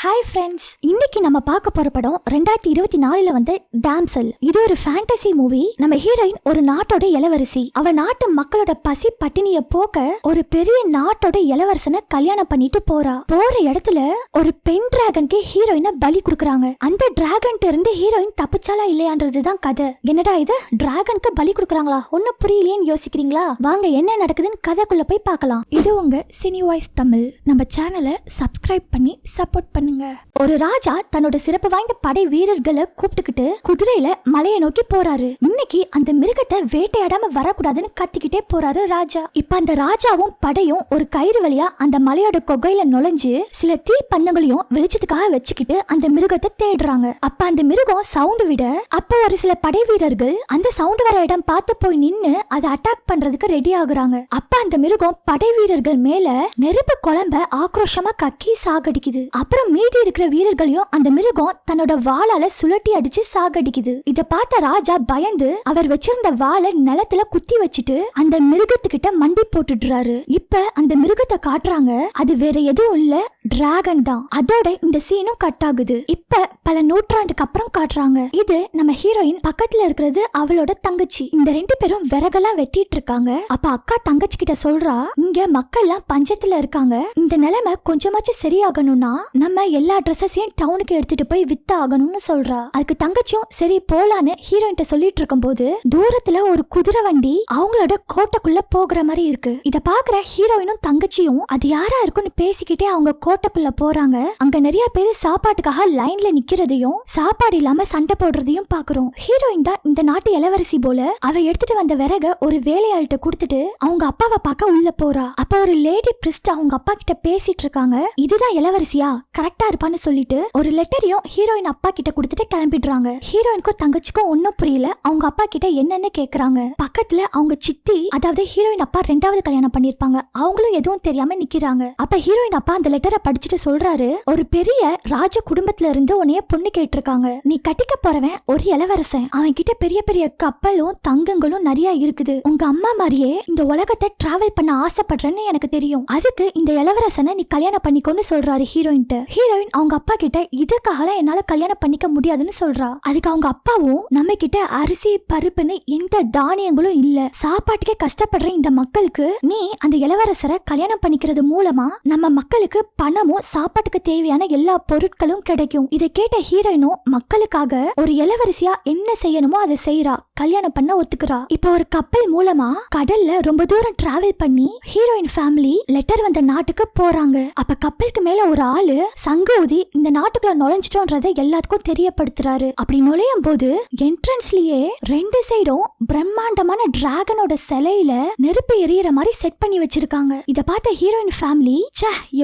Hi friends, இன்னைக்கு நம்ம பார்க்க போற படம் 2024 வந்து டாம்சல். இது ஒரு ஃபேண்டசி மூவி. நம்ம ஹீரோயின் ஒரு நாட்டோட இளவரசி. அவ நாட்டு மக்களோட பசி பட்டினிய போக்க ஒரு பெரிய நாட்டோட இளவரசனை கல்யாணம் பண்ணிட்டு போறா. போற இடத்துல ஒரு பெண் டிராகனுக்கு ஹீரோயினை பலி கொடுக்கறாங்க. அந்த டிராகன்ட்ட இருந்து ஹீரோயின் தப்பிச்சாலா இல்லையான்றதுதான் கதை. என்னடா இது, டிராகனுக்கு பலி கொடுக்கறாங்களா? ஒன்னும் புரியலையேன்னு யோசிக்கிறீங்களா? வாங்க என்ன நடக்குதுன்னு கதைக்குள்ள போய் பார்க்கலாம். இது உங்க சினி வாய்ஸ் தமிழ். நம்ம சேனலை சப்ஸ்கிரைப் பண்ணி சப்போர்ட் பண்ணுங்க. ஒரு ராஜா தன்னோட சிறப்பு வாய்ந்த படை வீரர்களை கூப்பிட்டுக்கிட்டு குதிரையில மலையை நோக்கி போறாரு. இன்னைக்கு அந்த மிருகத்தை வேட்டையாடாம வரக்கூடாதுன்னு கத்திக்கிட்டே போறாரு ராஜா. இப்ப அந்த ராஜாவும் படையும் ஒரு கயிறு வழியா அந்த மலையோட கொகையில நுழைஞ்சு சில தீ பந்தங்களையும் வெளிச்சத்துக்காக வச்சுக்கிட்டு அந்த மிருகத்தை தேடுறாங்க. அப்ப அந்த மிருகம் சவுண்ட் விட அப்ப ஒரு சில படை வீரர்கள் அந்த சவுண்ட் வர இடம் பார்த்து போய் நின்னு அதை அட்டாக் பண்றதுக்கு ரெடி ஆகுறாங்க. அப்ப அந்த மிருகம் படை வீரர்கள் மேல நெருப்பு குழம்ப ஆக்ரோஷமா கக்கி சாகடிக்குது. அப்புறம் மீதி இருக்கிற வீரர்களையும் அந்த மிருகம் தன்னோட வாளால சுழட்டி அடிச்சு சாகடிக்குது. இத பார்த்த ராஜா பயந்து அவர் வச்சிருந்த வாளை நிலத்துல குத்தி வச்சுட்டு அந்த மிருகத்துக்கிட்ட மண்டி போட்டுடுறாரு. இப்ப அந்த மிருகத்தை காட்டுறாங்க. அது வேற எதுவும் இல்ல, டிராகன் தான். அதோட இந்த சீனும் கட் ஆகுது. இப்ப பல நூற்றாண்டுக்கு அப்புறம் காட்டுறாங்க. இது நம்ம ஹீரோயின் பக்கத்துல இருக்கிறது அவளோட தங்கச்சி. இந்த ரெண்டு பேரும் விறகெல்லாம் வெட்டிட்டு இருக்காங்க. அப்ப அக்கா தங்கச்சி கிட்ட சொல்றா, இங்க மக்கள் எல்லாம் பஞ்சத்துல இருக்காங்க. இந்த நிலைமை கொஞ்சமாச்சும் சரியாகணும்னா நம்ம எல்லா ட்ரெஸ்ஸையும் டவுனுக்கு எடுத்துட்டு போய் வித்த ஆகணும்னு சொல்றா. அதுக்கு தங்கச்சியும் சரி போலான்னு ஹீரோயின் சொல்லிட்டு இருக்கும் போது தூரத்துல ஒரு குதிரை வண்டி அவங்களோட கோட்டைக்குள்ள போகிற மாதிரி இருக்கு. இத பாக்குற ஹீரோயினும் தங்கச்சியும் அது யாரா இருக்குன்னு பேசிக்கிட்டே அவங்க கோட்டைக்குள்ள போறாங்க. அங்க நிறைய பேர் சாப்பாட்டுக்காக லைன்ல நிக்கிறதையும் சாப்பாடு இல்லாம சண்டை போடுறதையும் பாக்குறோம். ஹீரோயின் தான் இந்த நாட்டு இளவரசி போல. அவ எடுத்துட்டு வந்த விறக ஒரு வேலையாள்கிட்ட கொடுத்துட்டு அவங்க அப்பாவை பார்க்க உள்ள போறா. அப்ப ஒரு லேடி பிரிஸ்ட் அவங்க அப்பா கிட்ட பேசிட்டு இருக்காங்க. இதுதான் இளவரசியா, கரெக்டா இருப்பான்னு சொல்லிட்டு ஒரு லெட்டரையும் ஹீரோயின் அப்பா கிட்ட கொடுத்துட்டு கிளம்பிடுறாங்க. ஹீரோயினுக்கும் தங்கச்சிக்கும் ஒன்னும் புரியல. அவங்க அப்பா கிட்ட என்னன்னு கேக்குறாங்க. பக்கத்துல அவங்க சித்தி, அதாவது ஹீரோயின் அப்பா ரெண்டாவது கல்யாணம் பண்ணிருப்பாங்க, அவங்களும் எதுவும் தெரியாம நிக்கிறாங்க. அப்ப ஹீரோயின் அப்பா அந்த லெட்டரை படிச்சுட்டு சொல்றாரு, ஒரு பெரிய ராஜ குடும்பத்துல இருந்து உன்னைய பொண்ணு கேட்டிருக்காங்க. நீ கட்டிக்க போறவன் ஒரு இளவரசன். அவன் கிட்ட பெரிய பெரிய கப்பலும் தங்கங்களும் நிறைய இருக்குது. உங்க அம்மா மாதிரியே இந்த உலகத்தை டிராவல் பண்ண ஆசைப்படுறேன்னு எனக்கு தெரியும். அதுக்கு இந்த இளவரசனை நீ கல்யாணம் பண்ணிக்கோன்னு சொல்றாரு ஹீரோயின். ஹீரோயின் அவங்க அப்பா கிட்ட இதுக்காக என்னால கல்யாணம் பண்ணிக்க முடியாதுன்னு சொல்றா. அதுக்கு அவங்க அப்பாவும், நம்ம கிட்ட அரிசி பருப்புன்னு எந்த தானியங்களும் இல்ல, சாப்பாட்டுக்கே கஷ்டப்படுற இந்த மக்களுக்கு நீ அந்த இளவரசரை கல்யாணம் பண்ணிக்கிறது மூலமா நம்ம மக்களுக்கு பணமும் சாப்பாட்டுக்கு தேவையான எல்லா பொருட்களும் கிடைக்கும். இதை கேட்ட ஹீரோயினும் மக்களுக்காக ஒரு இளவரசியா என்ன செய்யணுமோ அதை செய்யறா. கல்யாணம் பண்ண ஒத்துக்கிறா. இப்ப ஒரு கப்பல் மூலமா கடல்ல ரொம்ப தூரம் டிராவல் பண்ணி ஹீரோயின் ஃபேமிலி லெட்டர் வந்த நாட்டுக்கு போறாங்க. அப்ப கப்பலுக்கு மேல ஒரு ஆளு சங்கு ஊதி இந்த நாட்டுக்குள்ள நுழைஞ்சிட்டோன்றதை எல்லாத்துக்கும் தெரியப்படுத்துறாரு. அப்படி நுழையும் போது என்ட்ரன்ஸ்லயே ரெண்டு சைடும் பிரம்மாண்டமான டிராகனோட சிலையில நெருப்பு எரியற மாதிரி செட் பண்ணி வச்சிருக்காங்க. இத பார்த்த ஹீரோயின் ஃபேமிலி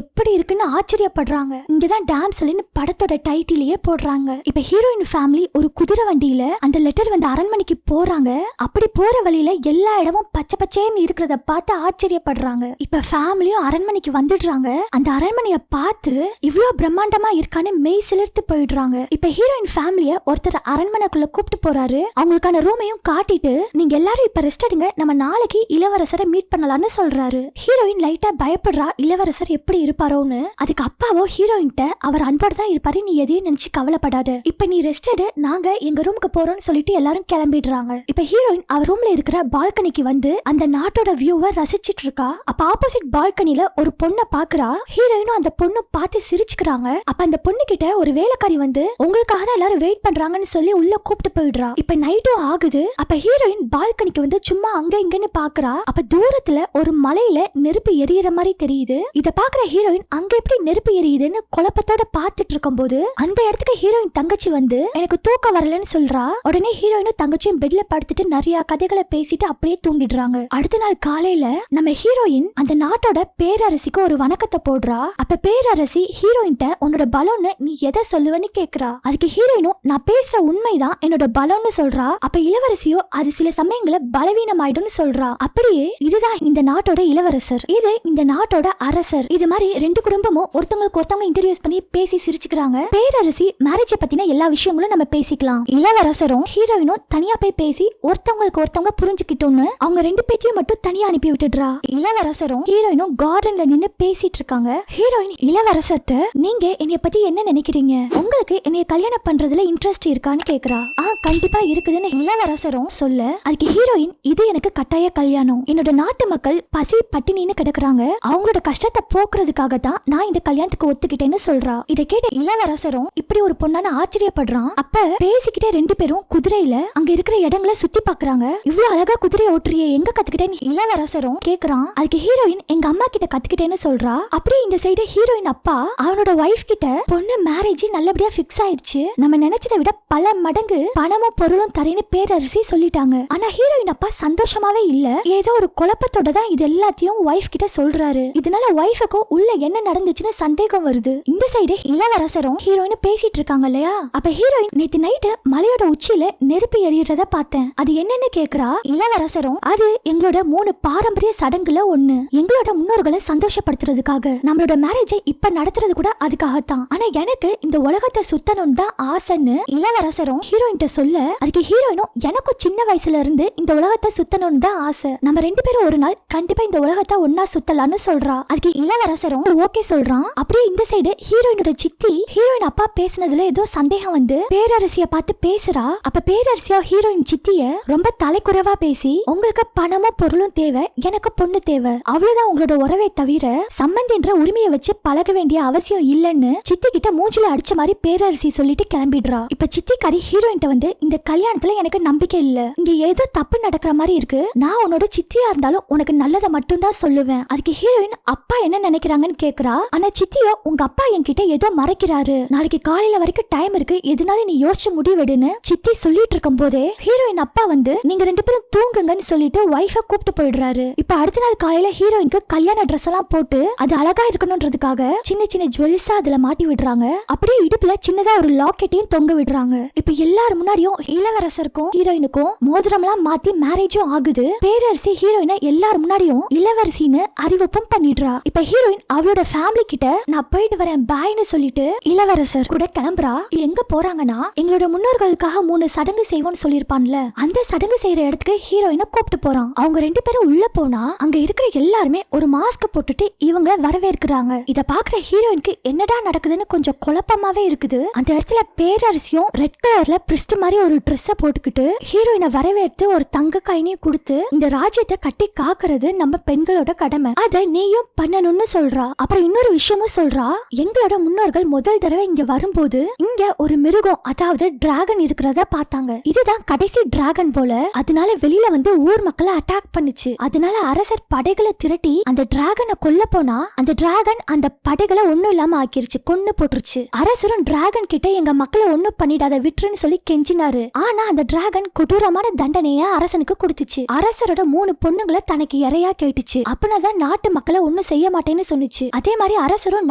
எப்படி இருக்குன்னு ஆச்சரியப்படுறாங்க. இங்கதான் டாம்சல்னு படத்தோட டைட்டிலேயே போடுறாங்க. இப்ப ஹீரோயின் ஃபேமிலி ஒரு குதிரை வண்டியில அந்த லெட்டர் வந்து அரண்மனைக்கு போறாங்க. அப்படி போற வழியில எல்லா இடமும் பச்சை பச்சேன்னு இருக்கிறத பார்த்து ஆச்சரியப்படுறாங்க. இப்ப ஃபேமிலியும் அரண்மனைக்கு வந்துடுறாங்க. அந்த அரண்மனையை பார்த்து இவ்வளவு பிரம்மாண்டமா இருக்கான்னு மெய் சிலிர்த்து போயிடுறாங்க. இப்ப ஹீரோயின் ஃபேமிலிய ஒருத்தர் அரண்மனைக்குள்ள கூப்பிட்டு போறாரு. அவங்களுக்கான ரூமையும் காட்டிட்டு நீங்க எல்லாரும் இப்ப ரெஸ்ட் எடுங்க, நம்ம நாளைக்கு இளவரசரை மீட் பண்ணலாம்னு சொல்றாரு. ஹீரோயின் லைட்டா பயப்படுறா, இளவரசர் எப்படி இருப்பாரோன்னு. அதுக்கு அப்பாவோ ஹீரோயின்ட்ட அவர் அன்போடு தான் இருப்பாரு, நீ எதையும் நினைச்சு கவலைப்படாத, இப்ப நீ ரெஸ்ட் எடு, நாங்க எங்க ரூமுக்கு போறோம்னு சொல்லிட்டு எல்லாரும் கிளம்பிடுறாங்க. இப்ப ஹீரோயின் அவர் ரூம்ல இருக்கிற பால்கனிக்கு வந்து அந்த நாட்டோட வியூவை ரசிச்சிட்டு இருக்கா. அப்ப ஆப்போசிட் பால்கனில ஒரு பொண்ணை பாக்குறா. ஹீரோயினும் அந்த பொண்ணு பார்த்து சிரிச்சுக்கிறாங்க. அப்ப அந்த பொண்ணு கிட்ட ஒரு வேலைக்காரி வந்து உங்களுக்காக தான் எல்லாரும் வெயிட் பண்றாங்கன்னு சொல்லி உள்ள கூப்பிட்டு போயிடுறா. இப்ப நைட்டும் ஆகுது. அப்ப ஹீரோயின் பால்கனிக்கு வந்து சும்மா அங்க இங்கன்னு பாக்குறா. அப்ப தூரத்துல ஒரு மலையில நெருப்பு எரியற மாதிரி தெரியுது. இத பாக்குற ஹீரோயின் அங்க எப்படி நெருப்பு எரியுதுன்னு குழப்பத்தோட பாத்துட்டு இருக்கும் போது அந்த இடத்துக்கு ஹீரோயின் தங்கச்சி வந்து எனக்கு தூக்கம் வரலன்னு சொல்றா. உடனே ஹீரோயினும் தங்கச்சியும் பெட்ல படுத்துட்டு நிறைய கதைகளை பேசிட்டு அப்படியே தூங்கிடுறாங்க. அடுத்த நாள் காலையில நம்ம ஹீரோயின் அந்த நாட்டோட பேரரசிக்கு ஒரு வணக்கத்தை போடுறா. அப்ப பேரரசி ஹீரோயின்ட்ட உன்னோட பலோன்னு நீ எதை சொல்லுவன்னு கேக்குறா. அதுக்கு ஹீரோயினும் நான் பேசுற உண்மைதான் என்னோட பலோன்னு சொல்றா. அப்ப இளவரசியோ அது சில சமயங்கள பலவீனம் ஆயிடும்னு சொல்றா. அப்படியே இதுதான் இந்த நாட்டோட இளவரசர், இது இந்த நாட்டோட அரசர். இது மாதிரி ரெண்டு குடும்பமும் ஒருத்தவங்களுக்கு ஒருத்தவங்க இன்ட்ரோடியூஸ் பண்ணி பேசி சிரிச்சுக்கிறாங்க. பேரரசி மேரேஜ் பத்தின எல்லா விஷயங்களும் நம்ம பேசிக்கலாம். இளவரசரும் ஹீரோயினும் தனியா போய் பேசி ஒருத்தவங்களுக்கு ஒருத்தவங்க புரிஞ்சுக்கிட்டோன்னு அவங்க ரெண்டு பேத்தையும் மட்டும் தனியா அனுப்பி விட்டுடுறா. இளவரசரும் ஹீரோயினும் கார்டன்ல நின்னு பேசிட்டு இருக்காங்க. ஹீரோயின் இளவரசர்ட்ட நீங்க என்னைய பத்தி என்ன நினைக்கிறீங்க, உங்களுக்கு என்னைய கல்யாணம் பண்றதுல இன்ட்ரெஸ்ட் இருக்கான்னு கேக்குறா. கண்டிப்பா இருக்குதுன்னு இளவரசரும் சொல்ல, அதுக்கு ஹீரோயின் இது எனக்கு கட்டாய கல்யாணம், என்னோட நாட்டு மக்கள் பசி பட்டினின்னு கிடக்குறாங்க, அவங்களோட கஷ்டத்தை போக்குறதுக்காக தான் நான் இந்த கல்யாணத்துக்கு ஒத்துக்கிட்டேன்னு சொல்றா. இதை கேட்ட இளவரசரும் இப்படி ஒரு பொண்ணான ஆச்சரியப்படுறான். அப்ப பேசிக்கிட்டே ரெண்டு பேரும் குதிரையில அங்க இருக்கிற இடங்களை சுத்தி பாக்குறாங்க. இவ்வளவு அழகா குதிரையை ஓட்டுறியே, எங்க கத்துக்கிட்டேன்னு இளவரசரும் கேக்குறான். அதுக்கு ஹீரோயின் எங்க அம்மா கிட்ட கத்துக்கிட்டேன்னு சொல்றா. அப்படியே இந்த சைடு ஹீரோயின் அப்பா அவனோட வைஃப் கிட்ட பொண்ணு மேரேஜ் நல்லபடியா பிக்ஸ் ஆயிடுச்சு, நம்ம நினைச்சதை விட பல மடங்கு பணமும் பொருளும் தரேன்னு பேரரசி சொல்லிட்டாங்க. ஆனா ஹீரோயின் அப்பா சந்தோஷமாவே இல்ல, ஏதோ ஒரு குழப்பத்தோட தான் இது எல்லாத்தையும் வைஃப் கிட்ட சொல்றாரு. இதனால வைஃபுக்கும் உள்ள என்ன நடந்துச்சுன்னு சந்தேகம் வருது. இந்த சைடு இளவரசரும் ஹீரோயின் பேசிட்டு இருக்காங்க இல்லையா. அப்ப ஹீரோயின் நேத்து நைட்டு மலையோட உச்சியில நெருப்பு எரியறத பார்த்தேன், அது என்னன்னு கேக்குறா. இளவரசரும் அது எங்களோட 3 பாரம்பரிய சடங்குல ஒண்ணு, எங்களோட முன்னோர்களை சந்தோஷப்படுத்துறதுக்காக, நம்மளோட மேரேஜை இப்ப நடத்துறது கூட அதுக்காகத்தான். ஆனா எனக்கு இந்த உலகத்தை சுத்தணும் தான் ஆசைன்னு இளவரசரும் ஹீரோயின் சொல்ல, அதுக்கு ஹீரோயினும் எனக்கும் சின்ன வயசுல இருந்து இந்த உலகத்தை சுத்தணும் தான் ஆசை, நம்ம ரெண்டு பேரும் ஒரு நாள் கண்டிப்பா இந்த உலகத்தை ஒன்னா சுத்தலான்னு சொல்றா. அதுக்கு இளவரசரும் ஓகே சொல்றான். அப்படியே இந்த சைடு ஹீரோயினோட சித்தி ஹீரோயின் அப்பா பேசினதுல ஏதோ சந்தேகம் வந்து பேரரசிய பார்த்து பேசுறா. அப்ப பேரரசியா ஹீரோயின் சித்திய ரொம்ப தலைக்குறைவா பேசி, உங்களுக்கு பணமும் பொருளும் தேவை, எனக்கு பொண்ணு தேவை, அவ்வளவுதான் உங்களோட உறவை தவிர சம்பந்தின்ற உரிமையை வச்சு பழக வேண்டிய அவசியம் இல்லைன்னு சித்தி கிட்ட மூஞ்சில அடிச்ச மாதிரி பேரரசி சொல்லிட்டு கிளம்பிடுறா. இப்ப சித்திக்காரி ஹீரோயின் வந்து இந்த கல்யாணத்துல எனக்கு நம்பிக்கை இல்ல, இங்க ஏதோ தப்பு நடக்கிற மாதிரி இருக்கு, நான் உன்னோட சித்தியா இருந்தாலும் உனக்கு நல்லதை மட்டும் தான் சொல்லுவேன். அதுக்கு ஹீரோயின் அப்பா என்ன நினைக்கிறாங்கன்னு கேக்குறா. ஆனா சித்தியோ உங்க அப்பா என்கிட்ட ஏதோ மறைக்கிறாரு, நாளைக்கு காலையில வரைக்கும் டைம் இருக்கு, எதுனால நீ யோசிச்சு முடிவெடுன்னு சித்தி சொல்லிட்டு இருக்கும் போதே ஹீரோயின் அப்பா வந்து நீங்க ரெண்டு பேரும் தூங்குங்கன்னு சொல்லிட்டு வைஃப கூப்பிட்டு போயிடுறாரு. இப்ப அடுத்த நாள் காலையில ஹீரோயினுக்கு கல்யாண ட்ரெஸ் எல்லாம் போட்டு அது அழகா இருக்கணும்ன்றதுக்காக சின்ன சின்ன ஜுவல்ஸா அதுல மாட்டி விடுறாங்க. அப்படியே இடுப்புல சின்னதா ஒரு லாக்கெட்டையும் தொங்க விடுறாங்க. இப்ப எல்லாரும் முன்னாடியும் இளவரசருக்கும் ஹீரோயினுக்கும் மோதிரம் எல்லாம் மாத்தி மேரேஜும் ஆகுது. பேரரசி ஹீரோயினை எல்லாரும் முன்னாடியும் இளவரசின்னு அறிவிப்பும் பண்ணிடுறா. இப்ப ஹீரோயின் அவளோட ஃபேமிலி கிட்ட நான் போயிட்டு வரேன் பாய்னு சொல்லிட்டு இளவரசர் கூட கிளம்புறா. எங்க போறாங்கன்னா எங்களோட முன்னோர்களுக்காக 3 சடங்கு செய்வோம்னு சொல்லிருப்பான்ல, அந்த சடங்கு செய்யற இடத்துக்கு ஹீரோயினை கூப்பிட்டு போறான். அவங்க ரெண்டு பேரும் உள்ள போனா அங்க இருக்கிற எல்லாருமே ஒரு மாஸ்க் போட்டுட்டு இவங்க வரவேற்கிறாங்க. இத பாக்குற ஹீரோயினுக்கு என்னடா நடக்குதுன்னு கொஞ்சம் குழப்பமாவே இருக்குது. அந்த இடத்துல பேரரசியும் ரெட் கலர்ல பிரிஸ்ட் மாதிரி ஒரு ட்ரெஸ்ஸ போட்டுக்கிட்டு ஹீரோயினை வரவேற்று ஒரு தங்க காயினையும் கொடுத்து, இந்த ராஜ்யத்தை கட்டி காக்குறது நம்ம பெண்களோட கடமை, அதை நீயும் பண்ணணும்னு சொல்றா. அப்புறம் இன்னொரு விஷயமும் சொல்றா, எங்களோட முன்னோர்கள் முதல் தடவை இங்க வரும்போது இங்க ஒரு மிருகம் அதாவது டிராகன் இருக்கிறத பார்த்தாங்க, இதுதான் கடைசி டிராகன் போல, அதனால வெளியில வந்து ஊர் மக்களை அட்டாக் பண்ணுச்சு, அதனால அரசர் படைகளை திரட்டி அந்த டிராகனை கொல்ல போனா அந்த டிராகன் அந்த படைகளை ஒண்ணும் இல்லாம ஆக்கிருச்சு, கொன்னு போட்டுருச்சு. அரசரும் டிராகன் கிட்ட எங்க மக்களை ஒண்ணும் பண்ணிடாத விட்டுருன்னு சொல்லி கெஞ்சினாரு. ஆனா அந்த டிராகன் கொடூரமான தண்டனைய அரசனுக்கு கொடுத்துச்சு. அரசரோட 3 பொண்ணுங்களை தனக்கு இறையா கேட்டுச்சு. அப்பனாதான் நாட்டு மக்களை ஒண்ணும் செய்ய மாட்டேன்னு சொன்னுச்சு. அதே மாதிரி அரசரும்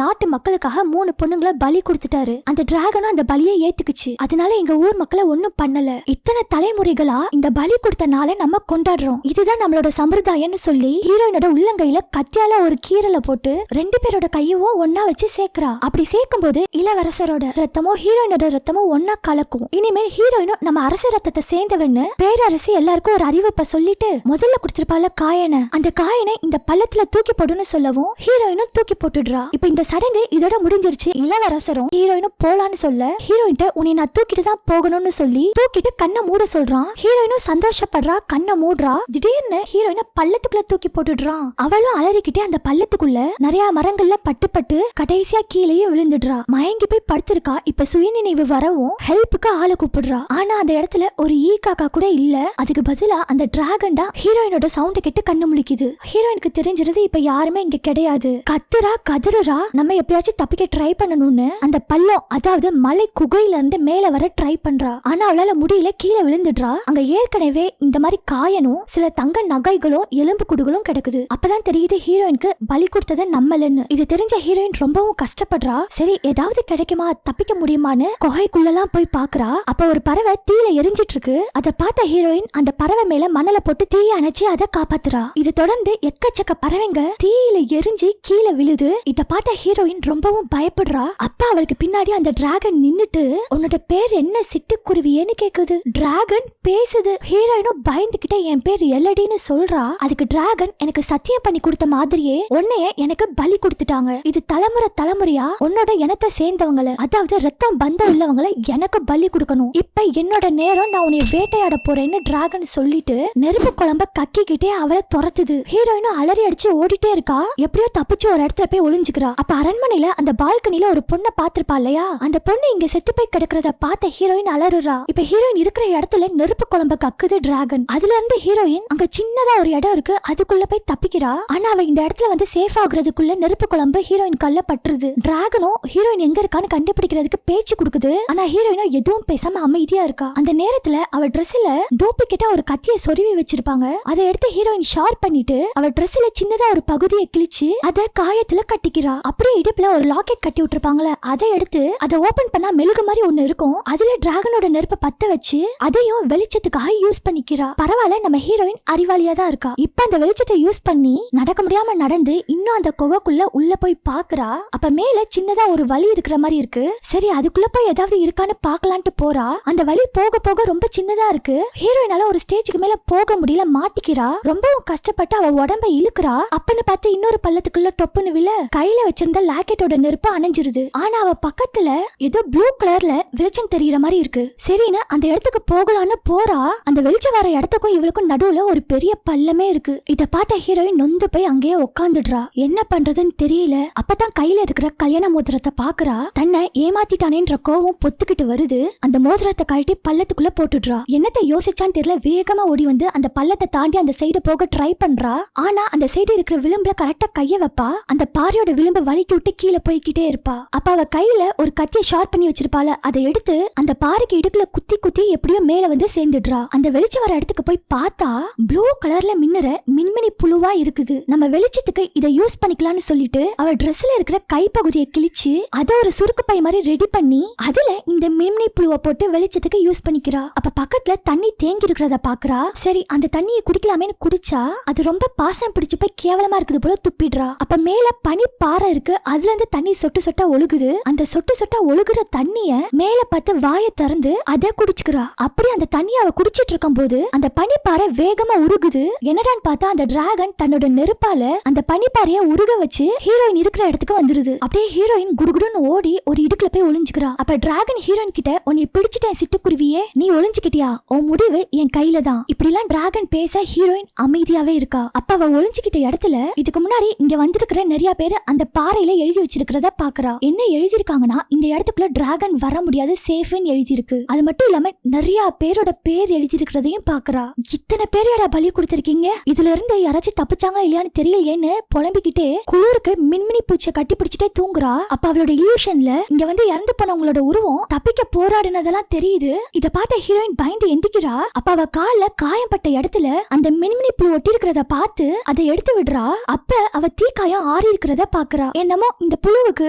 நாட்டு மக்களுக்காக 3 பொண்ணுங்களை பலி கொடுத்துட்டாரு. அந்த டிராகனும் அந்த பலியை ஏத்துக்குச்சு. அதனால எங்க ஊர் மக்களை ஒண்ணும் பண்ணல. இத்தனை தலைமுறைகளா இந்த பலி கொடுத்த நாளை நம்ம கொண்டாடுறோம், இதுதான் நம்மளோட சம்பிரதாயம்னு சொல்லி ஹீரோயினோட உள்ளங்கையில கத்தியால ஒரு கீரலை போட்டு 2 பேரோட கையவும் ஒன்னா வச்சு சேர்க்கிறா. அப்படி சேர்க்கும் போது இளவரசரோட ரத்தமும் ஹீரோயினோட ரத்தமும் ஒன்னா கலக்கும். இனிமேல் ஹீரோயினும் நம்ம அரச ரத்தத்தை சேர்ந்தவன்னு பேரரசி எல்லாருக்கும் ஒரு அறிவிப்பை சொல்லிட்டு முதல்ல கொடுத்திருப்பால காயனை, அந்த காயனை இந்த பள்ளத்துல தூக்கி போடுன்னு சொல்லவும் ஹீரோயினும் தூக்கி போட்டுடுறா. இப்ப இந்த சடங்கு இதோட முடிஞ்சிருச்சு. இளவரசரும் ஹீரோயினும் போலான்னு சொல்ல ஹீரோயின்ட்ட உன்னை நான் தூக்கிட்டு தான் போகணும்னு சொல்லி தூக்கிட்டு கண்ணை மூட சொல்றான். ஹீரோயினும் சந்தோஷப்படுறா, கண்ணை மூடுறா. திடீர்னு ஹீரோயினை பள்ளத்துக்குள்ள தூக்கி போட்டுடுறான். அவளும் அலறிக்கிட்டே அந்த பள்ளத்துக்குள்ள நிறைய மரங்கள்ல பட்டு கடைசியா கீழேயே விழுந்துடுறா. மயங்கி போய் படுத்திருக்கா. இப்ப சுயநினைவு வரவும் ஹெல்ப்புக்கு ஆளை கூப்பிடுறா. ஆனா அந்த இடத்துல ஒரு ஈ காக்கா கூட இல்ல. அதுக்கு பதிலா அந்த டிராகன் தான் ஹீரோயினோட சவுண்ட் கேட்டு கண்ணு முழிக்குது. ஹீரோயினுக்கு தெரிஞ்சிருது இப்ப யாருமே இங்க கிடையாது. கத்துறா கதறுறா, நம்ம எப்பயாச்சும் தப்பிக்க ட்ரை பண்ணணும்னு அந்த பள்ளம் அதாவது மலை குகையில இருந்து மேல வர ட்ரை பண்றா. ஆனா அவளால முடியல, கீழே விழுந்துடுறா. அங்க ஏற்கனவே இந்த மாதிரி காயனும் சில தங்க நகைகளும் எலும்பு குடுகளும் கிடக்குது. அப்பதான் தெரியுது ஹீரோயினுக்கு பலி கொடுத்ததை நம்மலன்னு. இது தெரிஞ்ச ஹீரோயின் ரொம்பவும் கஷ்டப்படுறா. சரி ஏதாவது கிடைக்குமா, தப்பிக்க முடியுமான்னு குகைக்குள்ளலாம் போய் பாக்குறா. அப்ப ஒரு பறவை தீயில எரிஞ்சிட்டு இருக்கு. அதை பார்த்த ஹீரோயின் அந்த பறவை மேல மணலை போட்டு தீயை அணைச்சு அதை காப்பாத்துறா. இது தொடர்ந்து எக்கச்சக்க பறவைங்க தீயில எரிஞ்சு கீழே விழுது. இத பார்த்த ஹீரோயின் ரொம்பவும் பயப்படுறா. அப்ப அவளுக்கு பின்னாடி அந்த டிராகன் நின்னுட்டு உன்னோட பேர் என்ன சிட்டுக்குருவியேன்னு கேக்குது. டிராகன் பேசுது. ஹீரோயினும் பயந்துகிட்டே என் பேர் எல்லடின்னு சொல்றா. அதுக்கு டிராகன் எனக்கு சத்தியம் பண்ணி கொடுத்த மாதிரியே உன்னைய எனக்கு பலி கொடுத்துட்டாங்க, இது தலைமுறை போறியா? உன்னோட இனத்தை சேர்ந்தவங்களை, அதாவது ரத்தம் பந்தம் உள்ளவங்களை எனக்கு பலி கொடுக்கணும். இப்ப என்னோட நேரம், நான் உன்னை வேட்டையாட போறேன்னு டிராகன் சொல்லிட்டு நெருப்பு குழம்ப கக்கிக்கிட்டே அவளை துரத்துது. ஹீரோயினும் அலறி அடிச்சு ஓடிட்டே இருக்கா. எப்படியோ தப்பிச்சு ஒரு இடத்துல போய் ஒளிஞ்சுக்கிறா. அப்ப அரண்மனையில அந்த பால்கனில ஒரு பொண்ணை பாத்திருப்பா இல்லையா? அந்த பொண்ணு இங்க செத்து போய் கிடக்கிறத பார்த்த ஹீரோயின் அலறுறா. இப்ப ஹீரோயின் இருக்கிற இடத்துல நெருப்பு குழம்ப கக்குது டிராகன். அதுல இருந்து ஹீரோயின் அங்க சின்னதா ஒரு இடம் இருக்கு, அதுக்குள்ள போய் தப்பிக்கிறா. ஆனா அவ இந்த இடத்துல வந்து சேஃப் ஆகுறதுக்குள்ள நெருப்பு குழம்பு ஹீரோயின் கல்ல பட்டுருது. டிராகனும் ஹீரோயின் எங்க இருக்கான்னு கண்டுபிடிக்கிறதுக்கு பேச்சு கொடுக்குது. ஆனா ஹீரோயினும் எதுவும் பேசாம அமைதியா இருக்கா. அந்த நேரத்துல அவ ட்ரெஸ்ல டூப்ளிகேட்டா ஒரு கத்தியை சொருவி வச்சிருப்பாங்க. அதை எடுத்து ஹீரோயின் ஷார்ப் பண்ணிட்டு அவ ட்ரெஸ்ல சின்னதா ஒரு பகுதியை கிழிச்சு அதை காயத்துல கட்டிக்கிறா. அப்படியே இடுப்புல ஒரு லாக்கெட் கட்டி விட்டுருப்பாங்களே, அதை எடுத்து அதை ஓபன் பண்ணா மெழுகு மாதிரி ஒண்ணு இருக்கும். அதுல டிராகனோட நெருப்பை பத்த வச்சு அதையும் வெளிச்சத்துக்காக யூஸ் பண்ணிக்கிறா. பரவாயில்ல, நம்ம ஹீரோயின் அறிவாளியா தான் இருக்கா. இப்ப அந்த வெளிச்சத்தை யூஸ் பண்ணி நடக்க முடியாம நடந்து இன்னும் அந்த குகைக்குள்ள உள்ள போய் பாக்குறா. அப்ப மேல சின்னதா ஒரு வழி இருக்கிற மாதிரி இருக்கு. சரி, அதுக்குள்ள போய் ஏதாவது இருக்கான்னு பாக்கலான்ட்டு போறா. அந்த வழி போக போக ரொம்ப சின்னதா இருக்கு. ஹீரோயினால ஒரு ஸ்டேஜுக்கு மேல போக முடியல, மாட்டிக்கிறா. ரொம்பவும் கஷ்டப்பட்டு அவ உடம்ப இழுக்கிறா. அப்பன்னு பார்த்து இன்னொரு பள்ளத்துக்குள்ள டொப்புன்னு விழ கையில வச்சிருந்த லாக்கெட்டோட நெருப்பு அணைஞ்சிருது. ஆனா அவ பக்கத்துல ஏதோ ப்ளூ கலர்ல வெளிச்சம் தெரியற மாதிரி இருக்கு. சரின்னு அந்த இடத்துக்கு போகலான்னு போறா. அந்த வெளிச்சம் வர இடத்துக்கும் இவளுக்கும் நடுவுல ஒரு பெரிய பள்ளமே இருக்கு. இத பார்த்த ஹீரோயின் நொந்து போய் அங்கேயே உட்காந்துடுறா. என்ன பண்றதுன்னு தெரியல. அப்பதான் கையில இருக்கிற கல்யாண மோதிரத்தை பாக்குறா. தன்னை ஏமாத்திட்டானேன்ற கோவம் பொத்துக்கிட்டு வருது. அந்த மோதிரத்தை கழட்டி பள்ளத்துக்குள்ள போட்டுடுறா. என்னத்தை யோசிச்சான்னு தெரியல, வேகமா ஓடி வந்து அந்த பள்ளத்தை தாண்டி அந்த சைடு போக ட்ரை பண்றா. ஆனா அந்த சைடு இருக்கிற விளிம்புல கரெக்டா கைய வைப்பா. அந்த பாறையோட விளிம்பு வலிக்கி விட்டு கீழே போய்கிட்டே இருப்பா. அப்ப அவ கையில ஒரு கத்தியை ஷார்ப் பண்ணி வச்சிருப்பால, அதை எடுத்து அந்த பாறைக்கு இடுக்குல குத்தி குத்தி எப்படியோ மேல வந்து சேர்ந்துடுறா. அந்த வெளிச்சம் வர இடத்துக்கு போய் பார்த்தா ப்ளூ கலர்ல மின்னுற மின்மினி புழுவா இருக்குது. நம்ம வெளிச்சத்துக்கு இதை யூஸ் பண்ணிக்கலாம்னு சொல்லிட்டு அவ ட்ரெஸ்ல இருக்கிற கைப்பகுதியை கிழிச்சு அதை ஒரு சுருக்கு பை மாதிரி ரெடி பண்ணி அதுல இந்த மின்மினி புழுவை போட்டு வெளிச்சத்துக்கு யூஸ் பண்ணிக்கிறா. அப்ப பக்கத்துல தண்ணி தேங்கி இருக்கிறத பாக்குறா. சரி, அந்த தண்ணியை குடிக்கலாமேன்னு குடிச்சா அது ரொம்ப பாசம் பிடிச்சு போய் கேவலமா இருக்குது போல துப்பிடுறா. அப்ப மேல பனி பாறை இருக்கு, அதுல இருந்து தண்ணி சொட்டு சொட்டா ஒழுகுது. அந்த சொட்டு சொட்டா ஒழுகுற தண்ணிய மேல பார்த்து வாயை திறந்து அதை குடிச்சுக்கிறா. அப்படி அந்த தண்ணியை அவ குடிச்சிட்டு இருக்கும் போது அந்த பனிப்பாறை வேகமா உருகுது. என்னடான்னு பார்த்தா அந்த டிராகன் தன்னோட நெருப்பால அந்த பனிப்பாறைய உருக வச்சு ஹீரோயின் இருக்கிற இடத்துக்கு வந்துருது. அப்படியே ஹீரோயின் குடுகுடுன்னு ஓடி ஒரு இடுக்குல போய் ஒளிஞ்சுக்கிறா. அப்ப டிராகன் ஹீரோயின் கிட்ட, உன்னை பிடிச்சிட்டேன் சிட்டுக்குருவியே, நீ ஒளிஞ்சுக்கிட்டியா? உன் முடிவு என் கையில தான். இப்படி எல்லாம் டிராகன் பேச ஹீரோயின் அமைதியாவே இருக்கா. அப்ப அவ ஒளிஞ்சுக்கிட்ட இடத்துல இதுக்கு முன்னாடி இங்க வந்திருக்கிற நிறைய பேர் அந்த பாறையில எழுதி வச்சிருக்கிறத பாக்குறா. என்ன எழுதிருக்காங்கன்னா, இந்த இடத்துக்குள்ள டிராகன் வர முடியாது, சேஃப்னு எழுதிருக்கு. அது மட்டும் இல்லாம நிறைய பேரோட பேர் எழுதிருக்கிறதையும் பாக்குறா. இத்தனை பேரோட பலி கொடுத்திருக்கீங்க, இதுல இருந்து யாராச்சும் தப்பிச்சாங்களா இல்லையான்னு தெரியலையேன்னு புலம்பிக்கிட்டே குளிருக்கு மின்மினி பூச்சை கட்டி பிடிச்சிட்டே தூங்குறா. அப்ப அவளோட இல்யூஷன்ல இங்க வந்து இறந்து போனவங்களோட உருவம் தப்பிக்க போராடினதெல்லாம் தெரியுது. இத பார்த்த ஹீரோயின் பயந்து எந்திக்கிறா. அப்ப அவ கால்ல காயம்பட்ட இடத்துல அந்த மின்மினி புழு ஒட்டி இருக்கிறத பார்த்து அதை எடுத்து விடுறா. அப்ப அவ தீக்காயம் ஆறி இருக்கிறத பாக்குறா. என்னமோ இந்த புழுவுக்கு